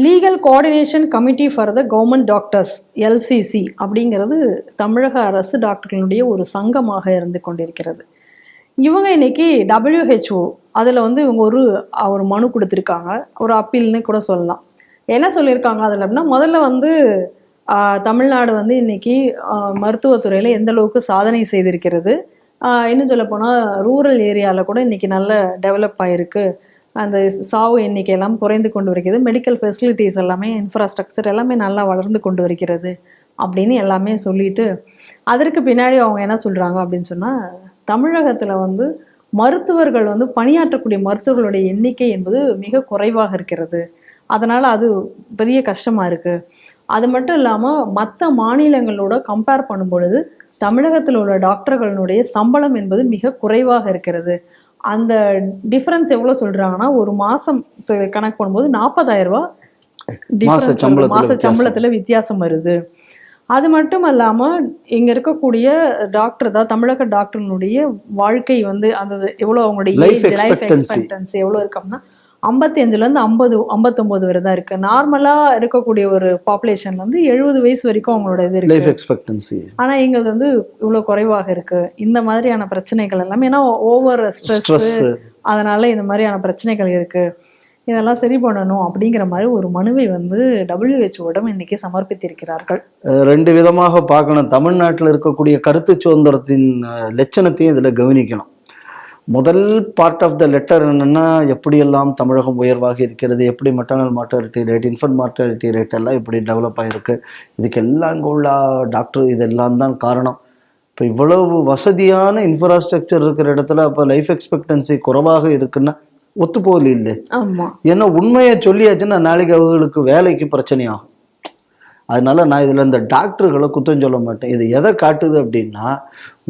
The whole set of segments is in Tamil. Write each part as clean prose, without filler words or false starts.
Legal coordination committee for the government doctors LCC அப்படிங்கிறது தமிழக அரசு டாக்டர்களுடைய ஒரு சங்கமாக இருந்து கொண்டிருக்கிறது. இவங்க இன்னைக்கு WHO அதில் இவங்க ஒரு மனு கொடுத்துருக்காங்க, ஒரு அப்பீல்னு கூட சொல்லலாம். என்ன சொல்லியிருக்காங்க அதில் அப்படின்னா, முதல்ல தமிழ்நாடு இன்னைக்கு மருத்துவத்துறையில் எந்த அளவுக்கு சாதனை செய்திருக்கிறது, இன்னும் சொல்ல போனால் ரூரல் ஏரியாவில் கூட இன்னைக்கு நல்ல டெவலப் ஆகிருக்கு, அந்த சாவு எண்ணிக்கை எல்லாம் குறைந்து கொண்டு வருகிறது, மெடிக்கல் ஃபெசிலிட்டிஸ் எல்லாமே இன்ஃப்ராஸ்ட்ரக்சர் எல்லாமே நல்லா வளர்ந்து கொண்டு வருகிறது அப்படின்னு எல்லாமே சொல்லிட்டு, அதற்கு பின்னாடி அவங்க என்ன சொல்கிறாங்க அப்படின்னு சொன்னால், தமிழகத்தில் மருத்துவர்கள் பணியாற்றக்கூடிய மருத்துவர்களுடைய எண்ணிக்கை என்பது மிக குறைவாக இருக்கிறது, அதனால் அது பெரிய கஷ்டமாக இருக்குது. அது மட்டும் இல்லாமல் மற்ற மாநிலங்களோட கம்பேர் பண்ணும் பொழுது தமிழகத்தில் உள்ள டாக்டர்களுடைய சம்பளம் என்பது மிக குறைவாக இருக்கிறது. அந்த டிஃபரன்ஸ் எவ்வளோ சொல்கிறாங்கன்னா, ஒரு மாதம் கணக்கு பண்ணும்போது 40,000 ரூபா டிஃபரன்ஸ் மாத சம்பளத்தில் வித்தியாசம் வருது. அது மட்டும் இல்லாமல் இங்கே இருக்கக்கூடிய டாக்டர் தான் தமிழக டாக்டர்களுடைய வாழ்க்கை அந்த எவ்வளோ அவங்களுடைய லைஃப் எக்ஸ்பெக்டன்சி எவ்வளோ இருக்கு அப்படின்னா 55லேருந்து 50-59 வரை தான் இருக்குது. நார்மலாக இருக்கக்கூடிய ஒரு பாப்புலேஷன் 70 வயசு வரைக்கும் அவங்களோட இது இருக்கு லைஃப் எக்ஸ்பெக்டன்சி. ஆனால் எங்களுக்கு இவ்வளோ குறைவாக இருக்குது. இந்த மாதிரியான பிரச்சனைகள் எல்லாமே ஏன்னா ஓவர் ஸ்ட்ரெஸ், அதனால இந்த மாதிரியான பிரச்சனைகள் இருக்குது, இதெல்லாம் சரி பண்ணணும் அப்படிங்கிற மாதிரி ஒரு மனுவை WHO இன்னைக்கு சமர்ப்பித்திருக்கிறார்கள். ரெண்டு விதமாக பார்க்கணும். தமிழ்நாட்டில் இருக்கக்கூடிய கருத்து சுதந்திரத்தின் லட்சணத்தையும் இதில் கவனிக்கணும். முதல் பார்ட் ஆஃப் த லெட்டர் என்னென்னா, எப்படியெல்லாம் தமிழகம் உயர்வாக இருக்கிறது, எப்படி maternal mortality rate, infant mortality rate எல்லாம் எப்படி டெவலப் ஆகிருக்கு, இதுக்கெல்லாம் இங்கே உள்ள டாக்டர் இதெல்லாம் தான் காரணம். இப்போ இவ்வளவு வசதியான இன்ஃப்ராஸ்ட்ரக்சர் இருக்கிற இடத்துல அப்போ லைஃப் எக்ஸ்பெக்டன்சி குறைவாக இருக்குன்னா ஒத்துப்போல இல்லை. ஏன்னா உண்மையை சொல்லியாச்சுன்னா நாளைக்கு அவர்களுக்கு வேலைக்கு பிரச்சனையாகும். அதனால நான் இதில் இந்த டாக்டர்களை குத்தம் சொல்ல மாட்டேன். இது எதை காட்டுது அப்படின்னா,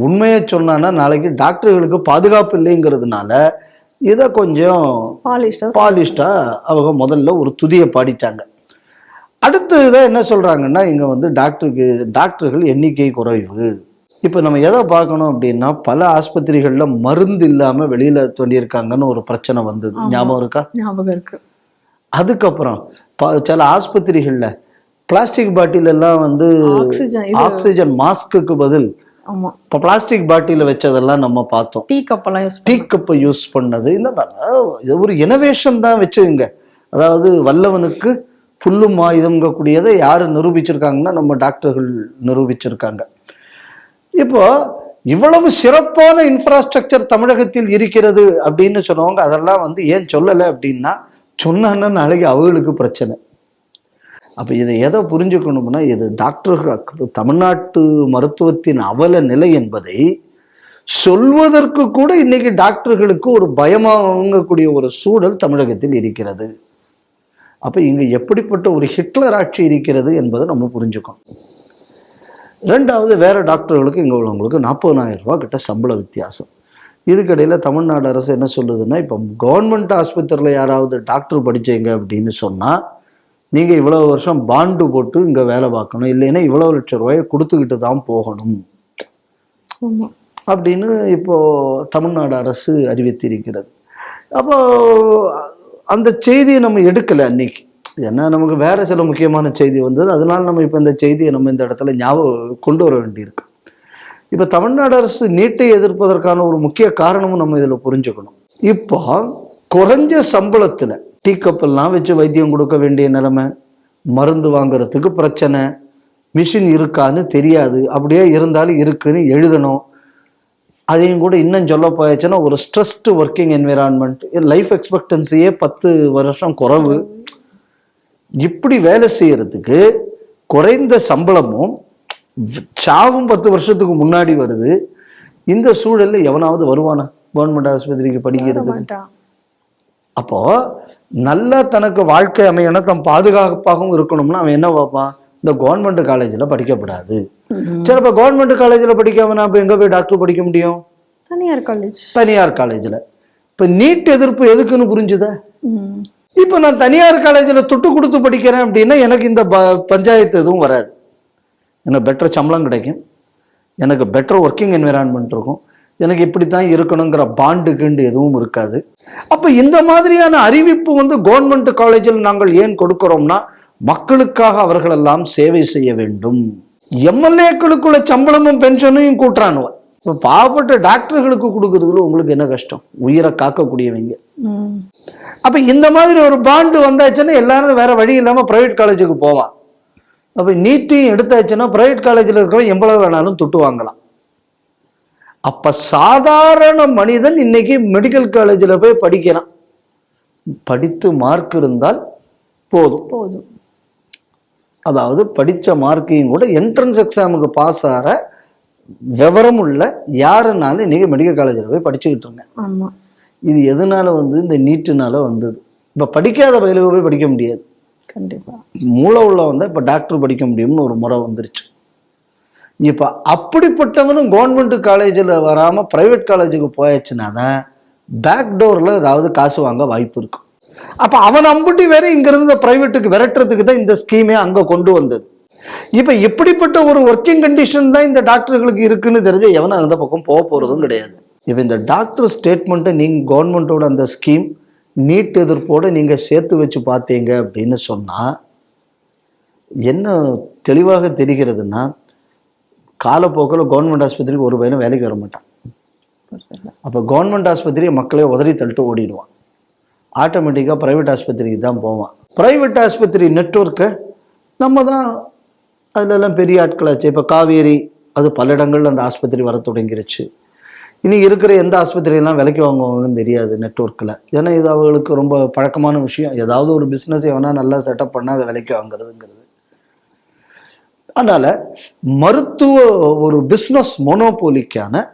உண்மையை சொன்னான்னா நாளைக்கு டாக்டர்களுக்கு பாதுகாப்பு இல்லைங்கிறதுனால இதை கொஞ்சம் பாலிஷ்டா அவங்க முதல்ல ஒரு துதியை பாடிட்டாங்க. அடுத்து இதை என்ன சொல்றாங்கன்னா, இங்கே டாக்டர்கள் எண்ணிக்கை குறைவு. இப்போ நம்ம எதை பார்க்கணும் அப்படின்னா, பல ஆஸ்பத்திரிகளில் மருந்து இல்லாமல் வெளியில தோண்டியிருக்காங்கன்னு ஒரு பிரச்சனை வந்தது, ஞாபகம் இருக்கா? ஞாபகம் இருக்கு. அதுக்கப்புறம் சில ஆஸ்பத்திரிகளில் பிளாஸ்டிக் பாட்டில் எல்லாம் ஆக்சிஜன் மாஸ்க்கு பதில் இப்போ பிளாஸ்டிக் பாட்டில வச்சதெல்லாம் நம்ம பார்த்தோம். டீ கப்பை யூஸ் பண்ணது இந்த ஒரு இனோவேஷன் தான் வச்சுங்க. அதாவது வல்லவனுக்கு புல்லும் ஆயுதம்ங்கக்கூடியதை யாரு நிரூபிச்சிருக்காங்கன்னா நம்ம டாக்டர்கள் நிரூபிச்சிருக்காங்க. இப்போ இவ்வளவு சிறப்பான இன்ஃப்ராஸ்ட்ரக்சர் தமிழகத்தில் இருக்கிறது அப்படின்னு சொன்னவங்க அதெல்லாம் ஏன் சொல்லலை அப்படின்னா, சொன்னான்னா நாளைக்கு அவங்களுக்கு பிரச்சனை. அப்போ இதை எதை புரிஞ்சுக்கணும்னா, இது டாக்டர்கள் தமிழ்நாட்டு மருத்துவத்தின் அவல நிலை என்பதை சொல்வதற்கு கூட இன்னைக்கு டாக்டர்களுக்கு ஒரு பயமாகக்கூடிய ஒரு சூழல் தமிழகத்தில் இருக்கிறது. அப்போ இங்கே எப்படிப்பட்ட ஒரு ஹிட்லர் ஆட்சி இருக்கிறது என்பதை நம்ம புரிஞ்சுக்கணும். ரெண்டாவது, வேற டாக்டர்களுக்கு இங்கே உள்ளவங்களுக்கு 40,000 ரூபா கிட்ட சம்பள வித்தியாசம். இதுக்கிடையில் தமிழ்நாடு அரசு என்ன சொல்லுதுன்னா, இப்போ கவர்மெண்ட் ஆஸ்பத்திரியில் யாராவது டாக்டர் படிச்சீங்க அப்படின்னு சொன்னால் நீங்கள் இவ்வளோ வருஷம் பாண்டு போட்டு இங்கே வேலை பார்க்கணும், இல்லைன்னா இவ்வளோ லட்சம் ரூபாயை கொடுத்துக்கிட்டு தான் போகணும் அப்படின்னு இப்போ தமிழ்நாடு அரசு அறிவித்திருக்கிறது. அப்போ அந்த செய்தியை நம்ம எடுக்கலை அன்னைக்கு. ஏன்னா நமக்கு வேற சில முக்கியமான செய்தி வந்தது, அதனால நம்ம இப்போ இந்த செய்தியை நம்ம இந்த இடத்துல ஞாபகம் கொண்டு வர வேண்டியிருக்கு. இப்போ தமிழ்நாடு அரசு நீட்டை எதிர்ப்பதற்கான ஒரு முக்கிய காரணமும் நம்ம இதில் புரிஞ்சுக்கணும். இப்போ குறைஞ்ச சம்பளத்தில் டீ கப்பெல்லாம் வச்சு வைத்தியம் கொடுக்க வேண்டிய நிலைமை, மருந்து வாங்குறதுக்கு பிரச்சனை, மிஷின் இருக்கான்னு தெரியாது, அப்படியே இருந்தாலும் இருக்குன்னு எழுதணும். அதையும் கூட இன்னும் சொல்ல போயாச்சுன்னா ஒரு ஸ்ட்ரெஸ்டு ஒர்க்கிங் என்விரான்மெண்ட், லைஃப் எக்ஸ்பெக்டன்சியே 10 வருஷம் குறைவு. இப்படி வேலை செய்யறதுக்கு குறைந்த சம்பளமும் சாவும் 10 வருஷத்துக்கு முன்னாடி வருது. இந்த சூழல்ல எவனாவது வருவானா கவர்மெண்ட் ஆஸ்பத்திரிக்கு படிக்கிறது? அப்போ நல்லா தனக்கு வாழ்க்கை அமையணும், தன் பாதுகாப்பாகவும் இருக்கணும்னா அவன் என்ன பார்ப்பான், இந்த கவர்மெண்ட் காலேஜில் படிக்கப்படாது. சரி, இப்போ கவர்மெண்ட் காலேஜில் படிக்காமனா இப்போ எங்கே போய் டாக்டர் படிக்க முடியும்? தனியார் காலேஜில். இப்போ நீட் எதிர்ப்பு எதுக்குன்னு புரிஞ்சுதா? இப்போ நான் தனியார் காலேஜில் துட்டு கொடுத்து படிக்கிறேன் அப்படின்னா எனக்கு இந்த பஞ்சாயத்து எதுவும் வராது. எனக்கு பெட்டர் சம்பளம் கிடைக்கும், எனக்கு பெட்டர் ஒர்க்கிங் என்விரான்மெண்ட் இருக்கும், எனக்கு இப்படித்தான் இருக்கணுங்கிற பாண்டு கீண்டு எதுவும் இருக்காது. அப்ப இந்த மாதிரியான அறிவிப்பு வந்து கவர்மெண்ட் காலேஜில் நாங்கள் ஏன் கொடுக்கிறோம்னா, மக்களுக்காக அவர்கள் எல்லாம் சேவை செய்ய வேண்டும். எம்எல்ஏக்களுக்குள்ள சம்பளமும் பென்ஷனையும் கூட்டுறானுவ. இப்ப பாவப்பட்ட டாக்டர்களுக்கு கொடுக்கறதுல உங்களுக்கு என்ன கஷ்டம்? உயிரை காக்கக்கூடியவங்க. அப்ப இந்த மாதிரி ஒரு பாண்டு வந்தாச்சுன்னா எல்லாரும் வேற வழி இல்லாம பிரைவேட் காலேஜுக்கு போவான். அப்ப நீட்டையும் எடுத்தாச்சுன்னா பிரைவேட் காலேஜில் இருக்கிறவங்க எவ்வளவு வேணாலும் தொட்டு வாங்கலாம். அப்ப சாதாரண மனிதன் இன்னைக்கு மெடிக்கல் காலேஜில் போய் படிக்கிறான். படித்து மார்க் இருந்தால் போதும். அதாவது படிச்ச மார்க்கையும் கூட என்ட்ரன்ஸ் எக்ஸாமுக்கு பாஸ் ஆகிற விவரம் உள்ள யாருனாலும் இன்னைக்கு மெடிக்கல் காலேஜில் போய் படிச்சுக்கிட்டு இருங்க. இது எதனால வந்து இந்த நீட்டுனால வந்தது. இப்ப படிக்காத பயிலுக்கு போய் படிக்க முடியாது. கண்டிப்பா மூளை உள்ள வந்தா இப்ப டாக்டர் படிக்க முடியும்னு ஒரு முறை வந்துருச்சு. இப்ப அப்படிப்பட்டவனும் கவர்மெண்ட் காலேஜில் வராம பிரைவேட் காலேஜுக்கு போயாச்சுன்னா தான் பேக் டோர்ல ஏதாவது காசு வாங்க வாய்ப்பு இருக்கும். அப்ப அவன் அம்புட்டி வேற இங்க இருந்த பிரைவேட்டுக்கு விரட்டுறதுக்கு தான் இந்த ஸ்கீமே அங்க கொண்டு வந்தது. இப்ப எப்படிப்பட்ட ஒரு ஒர்க்கிங் கண்டிஷன் தான் இந்த டாக்டர்களுக்கு இருக்குன்னு தெரிஞ்ச எவனும் அந்த பக்கம் போக போறதும் கிடையாது. இப்ப இந்த டாக்டர் ஸ்டேட்மெண்ட்டை நீங்க கவர்மெண்டோட அந்த ஸ்கீம் நீட் எதிர்ப்போட நீங்க சேர்த்து வச்சு பார்த்தீங்க அப்படின்னு சொன்னா என்ன தெளிவாக தெரிகிறதுனா, காலப்போக்கில் கவர்மெண்ட் ஆஸ்பத்திரிக்கு ஒரு பையனும் வேலைக்கு வர மாட்டான். அப்போ கவர்மெண்ட் ஆஸ்பத்திரியை மக்களே உதறி தள்ளிட்டு ஓடிடுவான். ஆட்டோமேட்டிக்காக ப்ரைவேட் ஆஸ்பத்திரிக்கு தான் போவான். ப்ரைவேட் ஆஸ்பத்திரி நெட்வொர்க்கை நம்ம தான் அதிலெல்லாம் பெரிய ஆட்களாச்சு. இப்போ காவேரி அது பல இடங்கள்ல அந்த ஆஸ்பத்திரி வர தொடங்கிருச்சு. இனி இருக்கிற எந்த ஆஸ்பத்திரியெல்லாம் விலைக்கு வாங்குவாங்கன்னு தெரியாது நெட்வொர்க்கில். ஏன்னா இது அவங்களுக்கு ரொம்ப பழக்கமான விஷயம். ஏதாவது ஒரு பிஸ்னஸ் எவனா நல்லா செட்டப் பண்ணால் அதை விலைக்கு வாங்குறதுங்கிறது. அதனால மருத்துவ ஒரு பிஸ்னஸ் மோனோபோலிக்கான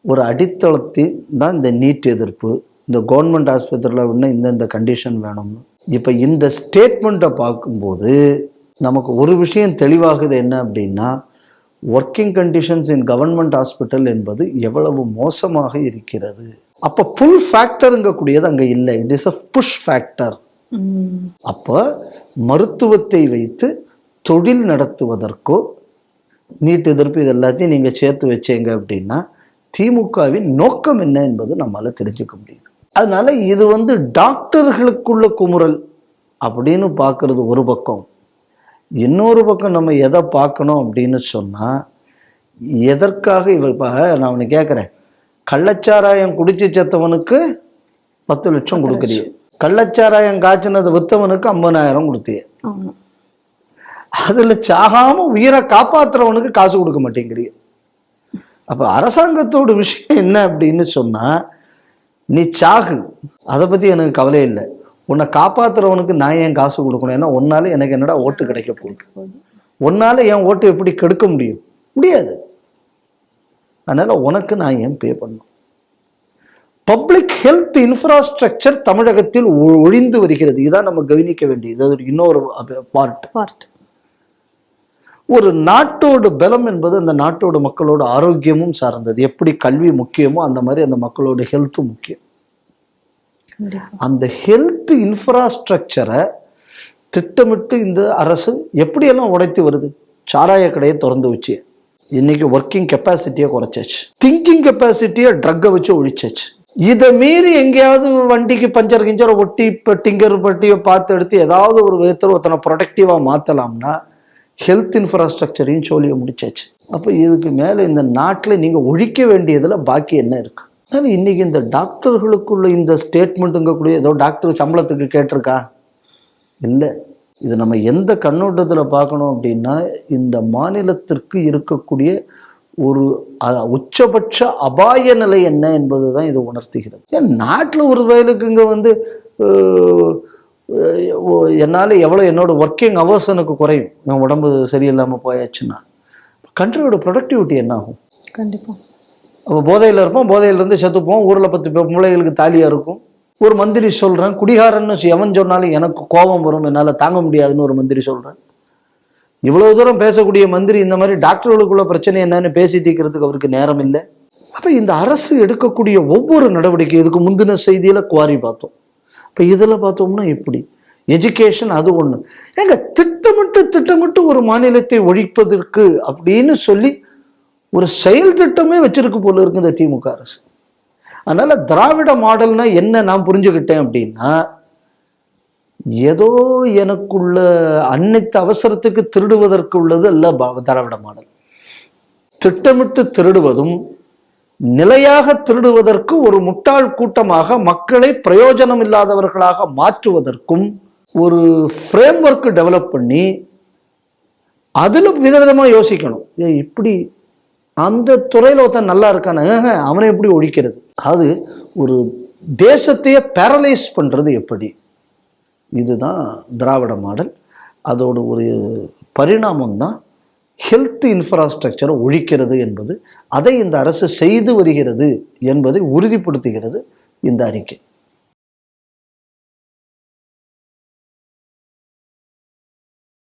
ஒரு அடித்தளத்தில் தான் இந்த நீட் எதிர்ப்பு. இந்த கவர்மெண்ட் ஆஸ்பத்திரியில் இன்னும் இந்த கண்டிஷன் வேணும்னு இப்போ இந்த ஸ்டேட்மெண்ட்டை பார்க்கும்போது நமக்கு ஒரு விஷயம் தெளிவாகுது. என்ன அப்படின்னா, working conditions in government hospital என்பது எவ்வளவு மோசமாக இருக்கிறது. அப்போ புல் ஃபேக்டருங்கக்கூடியது அங்கே இல்லை. It is a push factor. அப்போ மருத்துவத்தை வைத்து தொழில் நடத்துவதற்கோ நீட் எதிர்ப்பு இது எல்லாத்தையும் நீங்கள் சேர்த்து வச்சீங்க அப்படின்னா திமுகவின் நோக்கம் என்ன என்பது நம்மளால தெரிஞ்சுக்க முடியுது. அதனால இது வந்து டாக்டர்களுக்குள்ள குமுறல் அப்படின்னு பார்க்கறது ஒரு பக்கம். இன்னொரு பக்கம் நம்ம எதை பார்க்கணும் அப்படின்னு சொன்னால், எதற்காக இப்போ நான் ஒன்று கேட்குறேன், கள்ளச்சாராயம் குடிச்சு செத்தவனுக்கு 10 லட்சம் கொடுக்குறிய, கள்ளச்சாராயம் காய்ச்சினது வித்தவனுக்கு 50,000 கொடுத்திய, அதில் சாகாம உயிரை காப்பாற்றுறவனுக்கு காசு கொடுக்க மாட்டேங்கிறீ. அப்போ அரசாங்கத்தோட விஷயம் என்ன அப்படின்னு சொன்னால், நீ சாகு, அதை பற்றி எனக்கு கவலை இல்லை, உன்னை காப்பாற்றுறவனுக்கு நான் ஏன் காசு கொடுக்கணும்? ஏன்னா ஒன்னால எனக்கு என்னடா ஓட்டு கிடைக்க போகுது, ஒன்னால என் ஓட்டு எப்படி கெடுக்க முடியாது. அதனால உனக்கு நான் ஏன் பே பண்ணணும்? பப்ளிக் ஹெல்த் இன்ஃப்ராஸ்ட்ரக்சர் தமிழகத்தில் ஒழிந்து வருகிறது. இதான் நம்ம கவனிக்க வேண்டியது. இன்னொரு பார்ட். ஒரு நாட்டோட பலம் என்பது அந்த நாட்டோட மக்களோட ஆரோக்கியமும் சார்ந்தது. எப்படி கல்வி முக்கியமோ அந்த மாதிரி அந்த மக்களோட ஹெல்த்தும் முக்கியம். அந்த ஹெல்த் இன்ஃப்ராஸ்ட்ரக்சரை திட்டமிட்டு இந்த அரசு எப்படியெல்லாம் உடைத்து வருது. சாராய கடையை திறந்து வச்சு இன்னைக்கு ஒர்க்கிங் கெப்பாசிட்டியை குறைச்சாச்சு, திங்கிங் கெப்பாசிட்டியை ட்ரக்கை வச்சு ஒழிச்சாச்சு. இதை மீறி எங்கேயாவது வண்டிக்கு பஞ்சர் கிஞ்சரை ஒட்டி இப்போ டிங்கர் பட்டியை பார்த்து எடுத்து ஏதாவது ஒரு விதத்தில் ஒருத்தனை ப்ரொடக்டிவாக மாற்றலாம்னா ஹெல்த் இன்ஃப்ராஸ்ட்ரக்சரையும் சோழியை முடிச்சாச்சு. அப்போ இதுக்கு மேலே இந்த நாட்டில் நீங்கள் ஒழிக்க வேண்டியதில் பாக்கி என்ன இருக்கு? அதனால் இன்னைக்கு இந்த டாக்டர்களுக்குள்ள இந்த ஸ்டேட்மெண்ட்டுங்கக்கூடிய ஏதோ டாக்டர் சம்பளத்துக்கு கேட்டிருக்கா? இல்லை. இது நம்ம எந்த கண்ணோட்டத்தில் பார்க்கணும் அப்படின்னா, இந்த மாநிலத்திற்கு இருக்கக்கூடிய ஒரு உச்சபட்ச அபாய நிலை என்ன என்பது தான் இது உணர்த்துகிறது. ஏன் நாட்டில் ஒரு வயலுக்கு இங்கே வந்து என்னால் எவ்வளோ என்னோட ஒர்க்கிங் ஹவர்ஸ் எனக்கு குறையும், என் உடம்பு சரியில்லாமல் போயாச்சுன்னா கண்ட்ரியோட ப்ரொடக்டிவிட்டி என்ன ஆகும்? கண்டிப்பாக. அப்போ போதையில் இருப்போம், போதையிலேருந்து செத்துப்போம், ஊரில் 10 பிள்ளைகளுக்கு தாலியாக இருக்கும். ஒரு மந்திரி சொல்கிறேன், குடிகாரன்னு எவன் சொன்னாலும் எனக்கு கோபம் வரும், என்னால் தாங்க முடியாதுன்னு ஒரு மந்திரி சொல்கிறேன். இவ்வளவு தூரம் பேசக்கூடிய மந்திரி இந்த மாதிரி டாக்டர்களுக்குள்ள பிரச்சனை என்னன்னு பேசி தீர்க்கிறதுக்கு அவருக்கு நேரம் இல்லை. அப்போ இந்த அரசு எடுக்கக்கூடிய ஒவ்வொரு நடவடிக்கை, இதுக்கு முந்தின செய்தியில் குவாரி பார்த்தோம், இப்போ இதில் பார்த்தோம்னா இப்படி எஜுகேஷன் அது ஒன்று. ஏங்க திட்டமிட்டு ஒரு மாநிலத்தை ஒழிப்பதற்கு அப்படின்னு சொல்லி ஒரு செயல் திட்டமே வச்சிருக்கு போல இருக்கு இந்த திமுக அரசு. அதனால திராவிட மாடல்னா என்ன நான் புரிஞ்சுக்கிட்டேன் அப்படின்னா, ஏதோ எனக்குள்ள அன்னைத்து அவசரத்துக்கு திருடுவதற்கு உள்ளது அல்ல திராவிட மாடல். திட்டமிட்டு திருடுவதும் நிலையாக திருடுவதற்கு ஒரு முட்டாள் கூட்டமாக மக்களை பிரயோஜனம் இல்லாதவர்களாக மாற்றுவதற்கும் ஒரு ஃப்ரேம் ஒர்க் டெவலப் பண்ணி அதில் விதவிதமா யோசிக்கணும். இப்படி அந்த துறையில் ஒருத்தன் நல்லா இருக்கான அவனை எப்படி ஒழிக்கிறது, அது ஒரு தேசத்தையே பேரலைஸ் பண்றது எப்படி, இதுதான் திராவிட மாடல். அதோட ஒரு பரிணாமம் தான் ஹெல்த் இன்ஃப்ராஸ்ட்ரக்சரை ஒழிக்கிறது என்பது. அதை இந்த அரசு செய்து வருகிறது என்பதை உறுதிப்படுத்துகிறது இந்த அறிக்கை.